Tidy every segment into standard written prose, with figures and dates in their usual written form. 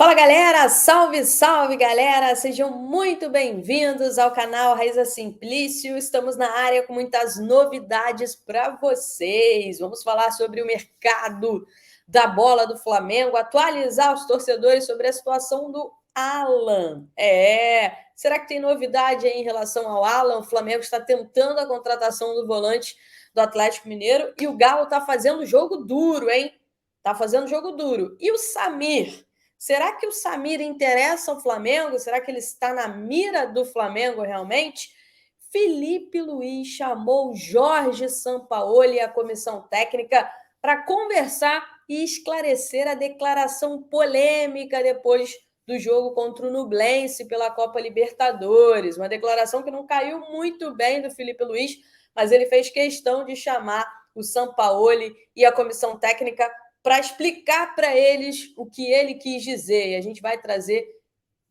Fala galera, salve, salve galera, sejam muito bem-vindos ao canal Raíza Simplício. Estamos na área com muitas novidades para vocês. Vamos falar sobre o mercado da bola do Flamengo, atualizar os torcedores sobre a situação do Alan. Será que tem novidade aí em relação ao Alan? O Flamengo está tentando a contratação do volante do Atlético Mineiro e o Galo está fazendo jogo duro, hein? Tá fazendo jogo duro. E o Samir? Será que o Samir interessa ao Flamengo? Será que ele está na mira do Flamengo realmente? Felipe Luiz chamou Jorge Sampaoli e a comissão técnica para conversar e esclarecer a declaração polêmica depois do jogo contra o Nublense pela Copa Libertadores. Uma declaração que não caiu muito bem do Felipe Luiz, mas ele fez questão de chamar o Sampaoli e a comissão técnica para explicar para eles o que ele quis dizer. E a gente vai trazer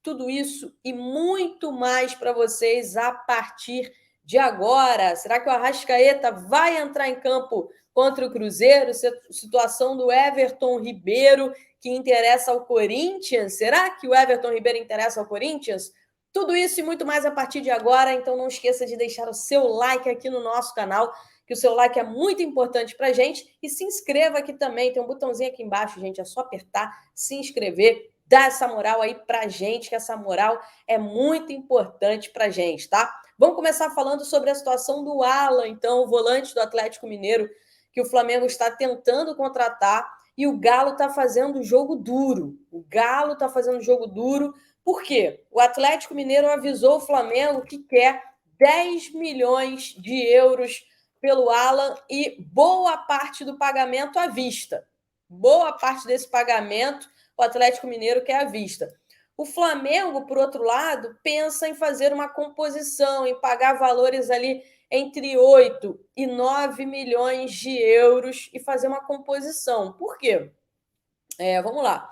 tudo isso e muito mais para vocês a partir de agora. Será que o Arrascaeta vai entrar em campo contra o Cruzeiro? Situação do Everton Ribeiro, que interessa ao Corinthians. Será que o Everton Ribeiro interessa ao Corinthians? Tudo isso e muito mais a partir de agora. Então não esqueça de deixar o seu like aqui no nosso canal, que o seu like é muito importante para a gente. E se inscreva aqui também, tem um botãozinho aqui embaixo, gente, é só apertar, se inscrever, dar essa moral aí para a gente, que essa moral é muito importante para a gente, tá? Vamos começar falando sobre a situação do Alan, então, o volante do Atlético Mineiro, que o Flamengo está tentando contratar, e o Galo está fazendo jogo duro. O Galo está fazendo jogo duro, por quê? O Atlético Mineiro avisou o Flamengo que quer 10 milhões de euros pelo Alan e boa parte do pagamento à vista. Boa parte desse pagamento o Atlético Mineiro quer à vista. O Flamengo, por outro lado, pensa em fazer uma composição, em pagar valores ali entre 8 e 9 milhões de euros e fazer uma composição. Por quê? Vamos lá.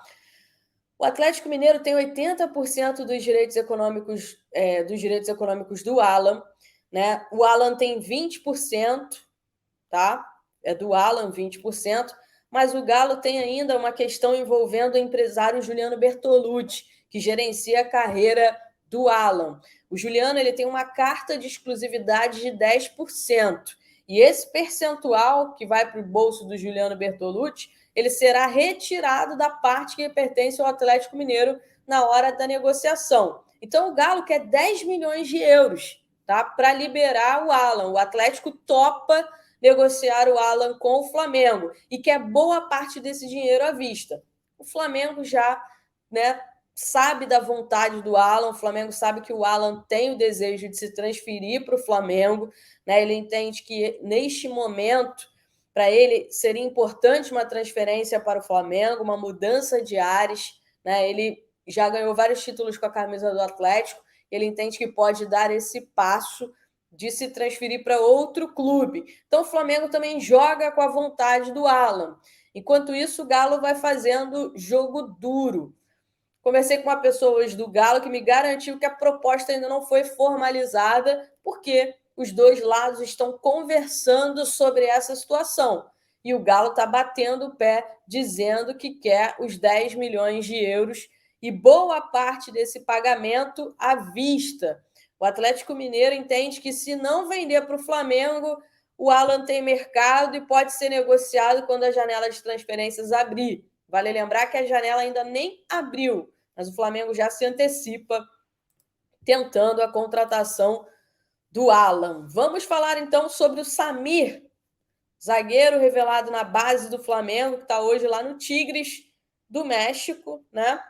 O Atlético Mineiro tem 80% dos direitos econômicos do Alan, né? O Alan tem 20%, tá? É do Alan 20%, mas o Galo tem ainda uma questão envolvendo o empresário Juliano Bertolucci, que gerencia a carreira do Alan. O Juliano ele tem uma carta de exclusividade de 10%. E esse percentual que vai para o bolso do Juliano Bertolucci, ele será retirado da parte que pertence ao Atlético Mineiro na hora da negociação. Então, o Galo quer 10 milhões de euros, tá? Para liberar o Alan. O Atlético topa negociar o Alan com o Flamengo e quer boa parte desse dinheiro à vista. O Flamengo já, sabe da vontade do Alan, o Flamengo sabe que o Alan tem o desejo de se transferir para o Flamengo, né? Ele entende que neste momento, para ele, seria importante uma transferência para o Flamengo, uma mudança de ares, né? Ele já ganhou vários títulos com a camisa do Atlético, ele entende que pode dar esse passo de se transferir para outro clube. Então, o Flamengo também joga com a vontade do Alan. Enquanto isso, o Galo vai fazendo jogo duro. Conversei com uma pessoa hoje do Galo que me garantiu que a proposta ainda não foi formalizada, porque os dois lados estão conversando sobre essa situação. E o Galo está batendo o pé, dizendo que quer os 10 milhões de euros e boa parte desse pagamento à vista. O Atlético Mineiro entende que se não vender para o Flamengo, o Alan tem mercado e pode ser negociado quando a janela de transferências abrir. Vale lembrar que a janela ainda nem abriu, mas o Flamengo já se antecipa tentando a contratação do Alan. Vamos falar então sobre o Samir, zagueiro revelado na base do Flamengo, que está hoje lá no Tigres do México, né?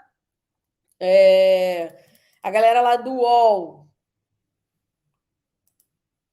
A galera lá do UOL,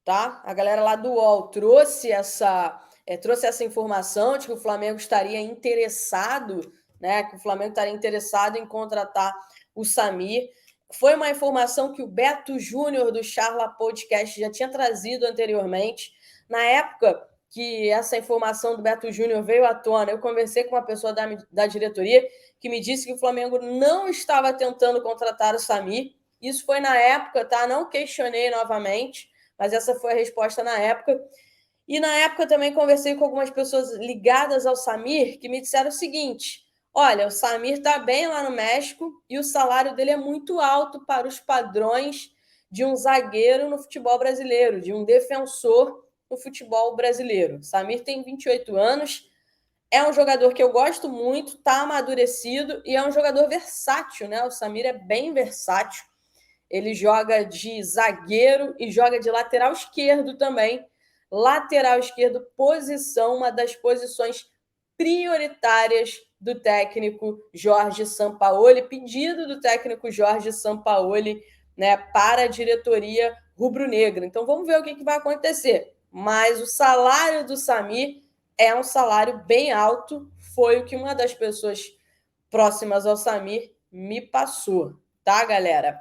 tá? A galera lá do UOL trouxe essa informação de que o Flamengo estaria interessado, né? Que o Flamengo estaria interessado em contratar o Samir. Foi uma informação que o Beto Júnior do Charla Podcast já tinha trazido anteriormente. Na época que essa informação do Beto Júnior veio à tona, eu conversei com uma pessoa da diretoria que me disse que o Flamengo não estava tentando contratar o Samir. Isso foi na época, tá? Não questionei novamente, mas essa foi a resposta na época. E na época também conversei com algumas pessoas ligadas ao Samir que me disseram o seguinte: Olha, o Samir está bem lá no México e o salário dele é muito alto para os padrões de um zagueiro no futebol brasileiro, de um defensor no futebol brasileiro. Samir tem 28 anos, é um jogador que eu gosto muito, está amadurecido e é um jogador versátil, né? O Samir é bem versátil. Ele joga de zagueiro e joga de lateral esquerdo também. Lateral esquerdo, posição, uma das posições prioritárias do técnico Jorge Sampaoli, pedido do técnico Jorge Sampaoli, né, para a diretoria rubro-negra. Então vamos ver o que vai acontecer. Mas o salário do Samir é um salário bem alto, foi o que uma das pessoas próximas ao Samir me passou, tá, galera?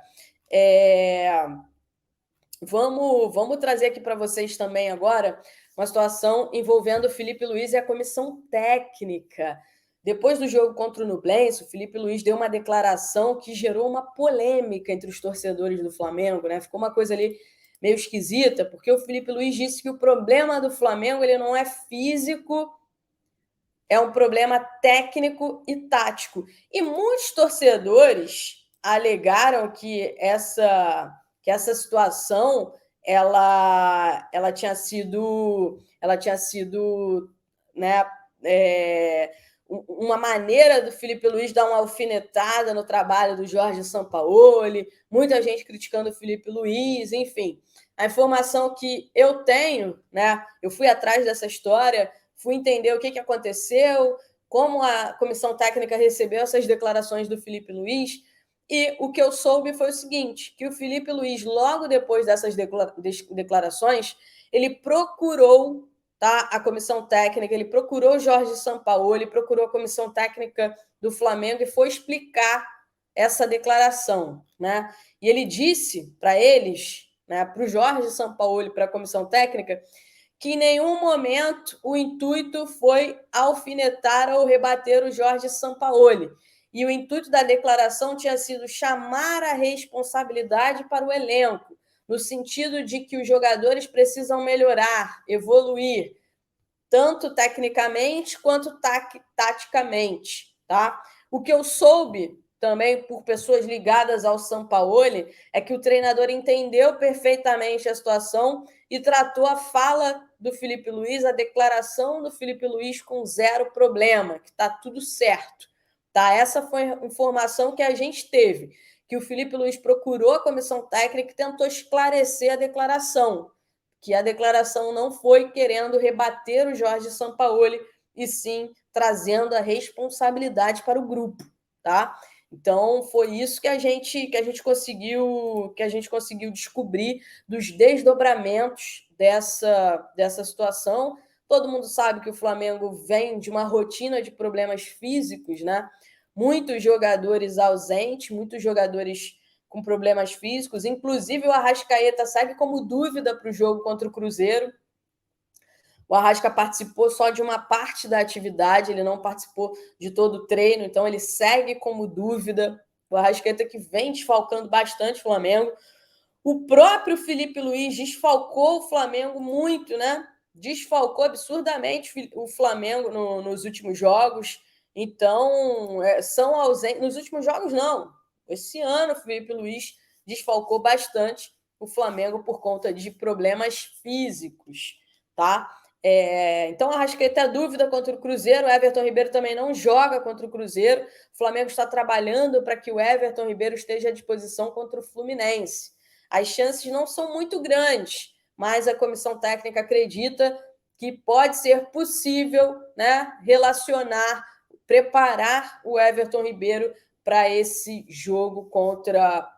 Vamos trazer aqui para vocês também agora uma situação envolvendo o Felipe Luiz e a comissão técnica. Depois do jogo contra o Nublense, o Felipe Luiz deu uma declaração que gerou uma polêmica entre os torcedores do Flamengo, né? Ficou uma coisa ali meio esquisita, porque o Felipe Luiz disse que o problema do Flamengo ele não é físico, é um problema técnico e tático. E muitos torcedores alegaram que essa situação ela tinha sido né, uma maneira do Felipe Luiz dar uma alfinetada no trabalho do Jorge Sampaoli, muita gente criticando o Felipe Luiz, enfim. A informação que eu tenho, né, eu fui atrás dessa história, fui entender o que aconteceu, como a comissão técnica recebeu essas declarações do Felipe Luiz, e o que eu soube foi o seguinte, que o Felipe Luiz, logo depois dessas declarações, ele procurou, tá, a comissão técnica, ele procurou o Jorge Sampaoli, procurou a comissão técnica do Flamengo e foi explicar essa declaração, né? E ele disse para eles, né, para o Jorge Sampaoli, para a comissão técnica, que em nenhum momento o intuito foi alfinetar ou rebater o Jorge Sampaoli. E o intuito da declaração tinha sido chamar a responsabilidade para o elenco, no sentido de que os jogadores precisam melhorar, evoluir, tanto tecnicamente quanto taticamente, tá? O que eu soube também por pessoas ligadas ao Sampaoli é que o treinador entendeu perfeitamente a situação e tratou a fala do Felipe Luiz, a declaração do Felipe Luiz com zero problema, que está tudo certo. Tá? Essa foi a informação que a gente teve, que o Felipe Luiz procurou a comissão técnica e tentou esclarecer a declaração, que a declaração não foi querendo rebater o Jorge Sampaoli, e sim trazendo a responsabilidade para o grupo, tá? Então foi isso que a gente conseguiu descobrir dos desdobramentos dessa situação. Todo mundo sabe que o Flamengo vem de uma rotina de problemas físicos, né? Muitos jogadores ausentes, muitos jogadores com problemas físicos, inclusive o Arrascaeta segue como dúvida para o jogo contra o Cruzeiro. O Arrasca participou só de uma parte da atividade, ele não participou de todo o treino, então ele segue como dúvida. O Arrascaeta que vem desfalcando bastante o Flamengo. O próprio Felipe Luiz desfalcou o Flamengo muito, né? Desfalcou absurdamente o Flamengo nos últimos jogos. Então, são ausentes. Nos últimos jogos, não. Esse ano, o Felipe Luiz desfalcou bastante o Flamengo por conta de problemas físicos, tá? Então, a Arrascaeta é dúvida contra o Cruzeiro. O Everton Ribeiro também não joga contra o Cruzeiro. O Flamengo está trabalhando para que o Everton Ribeiro esteja à disposição contra o Fluminense. As chances não são muito grandes, mas a comissão técnica acredita que pode ser possível, né, preparar o Everton Ribeiro para esse jogo contra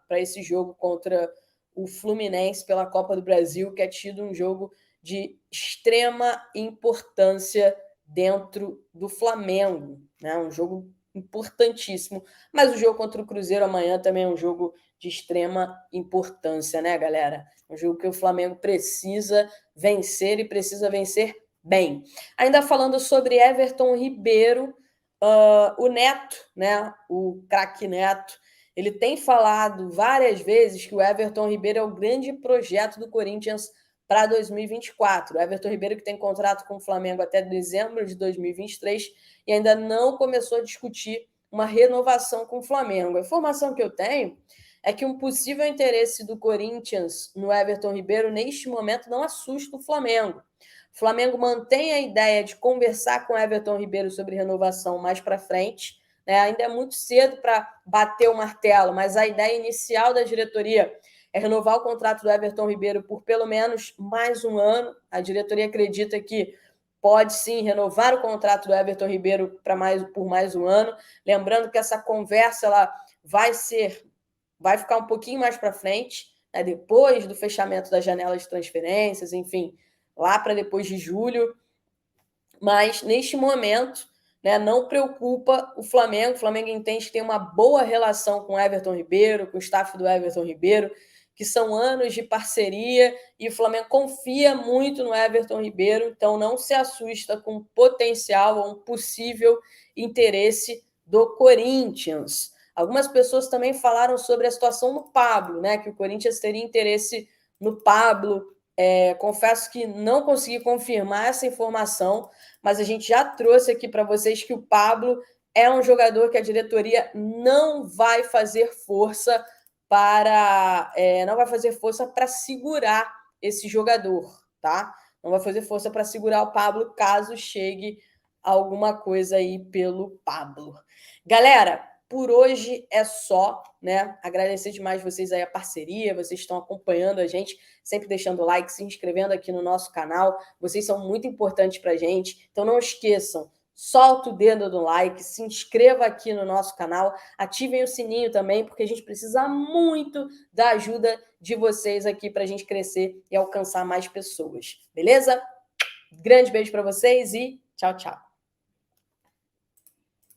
o Fluminense pela Copa do Brasil, que é tido um jogo de extrema importância dentro do Flamengo, né? Um jogo importantíssimo. Mas o jogo contra o Cruzeiro amanhã também é um jogo de extrema importância, né, galera? Um jogo que o Flamengo precisa vencer e precisa vencer bem. Ainda falando sobre Everton Ribeiro, o Neto, né, o craque Neto, ele tem falado várias vezes que o Everton Ribeiro é o grande projeto do Corinthians para 2024. O Everton Ribeiro, que tem contrato com o Flamengo até dezembro de 2023 e ainda não começou a discutir uma renovação com o Flamengo. A informação que eu tenho é que um possível interesse do Corinthians no Everton Ribeiro, neste momento, não assusta o Flamengo. O Flamengo mantém a ideia de conversar com o Everton Ribeiro sobre renovação mais para frente, né? Ainda é muito cedo para bater o martelo, mas a ideia inicial da diretoria é renovar o contrato do Everton Ribeiro por pelo menos mais um ano. A diretoria acredita que pode sim renovar o contrato do Everton Ribeiro por mais um ano. Lembrando que essa conversa ela vai ficar um pouquinho mais para frente, né, depois do fechamento da janela de transferências, enfim, lá para depois de julho. Mas neste momento, né, não preocupa o Flamengo. O Flamengo entende que tem uma boa relação com o Everton Ribeiro, com o staff do Everton Ribeiro, que são anos de parceria, e o Flamengo confia muito no Everton Ribeiro, então não se assusta com potencial ou um possível interesse do Corinthians. Algumas pessoas também falaram sobre a situação no Pablo, né, que o Corinthians teria interesse no Pablo. Confesso que não consegui confirmar essa informação, mas a gente já trouxe aqui para vocês que o Pablo é um jogador que a diretoria não vai fazer força para segurar esse jogador, tá? Não vai fazer força para segurar o Pablo caso chegue alguma coisa aí pelo Pablo. Galera, por hoje é só, né? Agradecer demais vocês aí a parceria, vocês estão acompanhando a gente, sempre deixando like, se inscrevendo aqui no nosso canal. Vocês são muito importantes para a gente, então não esqueçam, solta o dedo no like, se inscreva aqui no nosso canal, ativem o sininho também, porque a gente precisa muito da ajuda de vocês aqui para a gente crescer e alcançar mais pessoas, beleza? Grande beijo para vocês e tchau, tchau.